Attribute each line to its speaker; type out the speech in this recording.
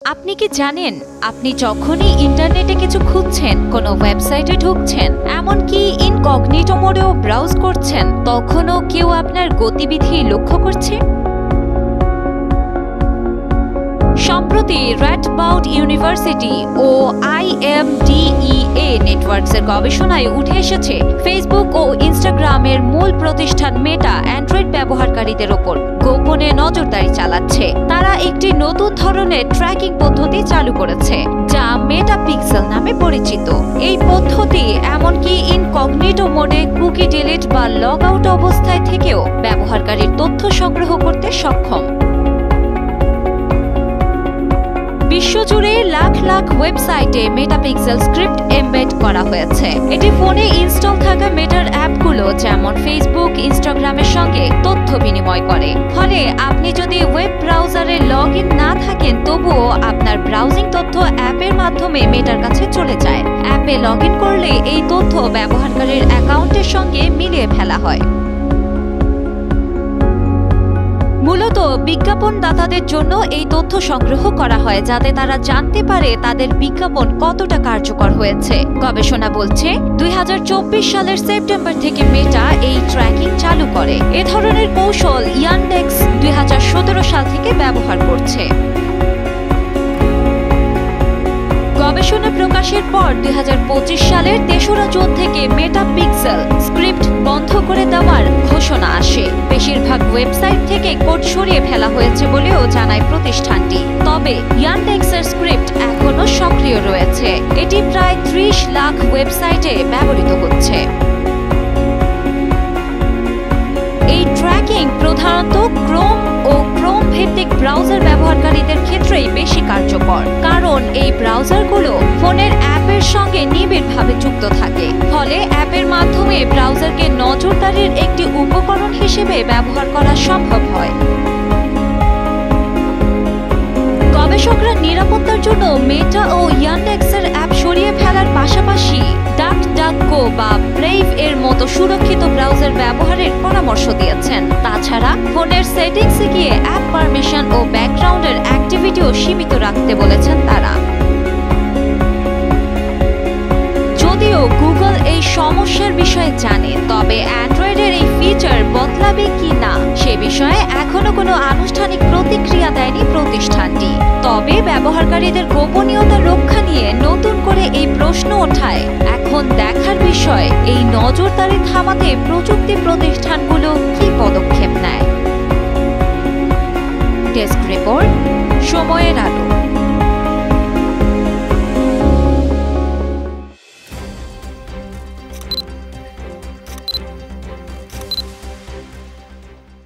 Speaker 1: আপনি কি জানেন আপনি যখনই ইন্টারনেটে কিছু খুঁজছেন, কোনো ওয়েবসাইটে ঢুকছেন, এমনকি ইনকগনিটো মোডেও ব্রাউজ করছেন, তখনও কেউ আপনার গতিবিধি লক্ষ্য করছে? সম্প্রতি র্যাটবাউড ইউনিভার্সিটি ও IMDEA নেটওয়ার্কসের গবেষণায় উঠে এসেছে ফেসবুক ও ইনস্টাগ্রামের মূল প্রতিষ্ঠান মেটা অ্যান্ড্রয়েড ব্যবহারকারীদের ওপর গোপনে নজরদারি চালাচ্ছে। তারা একটি নতুন ধরনের ট্র্যাকিং পদ্ধতি চালু করেছে যা মেটা পিক্সেল নামে পরিচিত। এই পদ্ধতি এমনকি ইনকগনিটো মোডে কুকি ডিলিট বা লগ আউট অবস্থায় থেকেও ব্যবহারকারীর তথ্য সংগ্রহ করতে সক্ষম। বিশ্বজুড়ে লাখ লাখ ওয়েবসাইটে মেটা পিক্সেল স্ক্রিপ্ট এমবেড করা হয়েছে। এটি ফোনে ইনস্টল থাকা মেটার অ্যাপগুলো যেমন ফেসবুক, ইনস্টাগ্রামের সঙ্গে তথ্য বিনিময় করে। ফলে আপনি যদি ওয়েব ব্রাউজারে লগ ইন না থাকেন, তবুও আপনার ব্রাউজিং তথ্য অ্যাপের মাধ্যমে মেটার কাছে চলে যায়। অ্যাপে লগ ইন করলে এই তথ্য ব্যবহারকারীর অ্যাকাউন্টের সঙ্গে মিলিয়ে ফেলা হয়। মূলত বিজ্ঞাপনদাতাদের জন্য এই তথ্য সংগ্রহ করা হয় যাতে তারা জানতে পারে তাদের বিজ্ঞাপন কতটা কার্যকর হয়েছে। গবেষণা বলছে 2024 সালের সেপ্টেম্বর থেকে মেটা এই ট্র্যাকিং চালু করে। এ ধরনের কৌশল ইয়ানডেক্স 2017 সাল থেকে ব্যবহার করছে। গবেষণা প্রকাশের পর 2025 সালের 3রা জুন থেকে মেটা পিক্সেল স্ক্রিপ্ট বন্ধ করে দেওয়ার ঘোষণা আসে। বেশিরভাগ ওয়েবসাইট থেকে কোড সরিয়ে ফেলা হয়েছে বলেও জানায় প্রতিষ্ঠানটি। তবে ইয়ানডেক্সের স্ক্রিপ্ট এখনো সক্রিয় রয়েছে। এটি প্রায় 30 লাখ ওয়েবসাইটে ব্যবহৃত হচ্ছে। এই ট্র্যাকিং প্রধানত ক্রোম ও ক্রোম ভিত্তিক ব্রাউজার ব্যবহারকারীদের ক্ষেত্রেই বেশি কার্যকর, কারণ এই ব্রাউজারগুলো ফোনের অ্যাপের সঙ্গে নিবিড়ভাবে যুক্ত থাকে। ফলে অ্যাপের মাধ্যমে ব্রাউজারকে নজরদারির একটি উপকরণ হিসেবে ব্যবহার করা সম্ভব হয়। গবেষকরা নিরাপত্তার জন্য মেটা ও ইয়ানডেক্সের অ্যাপ সরিয়ে ফেলার পাশাপাশি ডাকডাকগো বা ব্রেভ এর মতো সুরক্ষিত ব্রাউজার ব্যবহারের পরামর্শ দিয়েছেন। তাছাড়া ফোনের সেটিংসে গিয়ে অ্যাপ পারমিশন ও ব্যাকগ্রাউন্ডের অ্যাক্টিভিটিও সীমিত রাখতে বলেছেন তারা। যদিও গুগল এই সমস্যার বিষয়ে জানে, তবে অ্যান্ড্রয়েডের এই ফিচার বদলাবে কি না সে বিষয়ে এখনো কোনো আনুষ্ঠানিক প্রতিক্রিয়া দেয়নি প্রতিষ্ঠানটি। তবে ব্যবহারকারীদের গোপনীয়তা রক্ষা নিয়ে নতুন করে এই প্রশ্ন ওঠায় এখন দেখার বিষয় এই নজরদারি থামাতে প্রযুক্তি প্রতিষ্ঠানগুলো কি পদক্ষেপ নেয়। ডেস্ক রিপোর্ট, সময়ের আলো।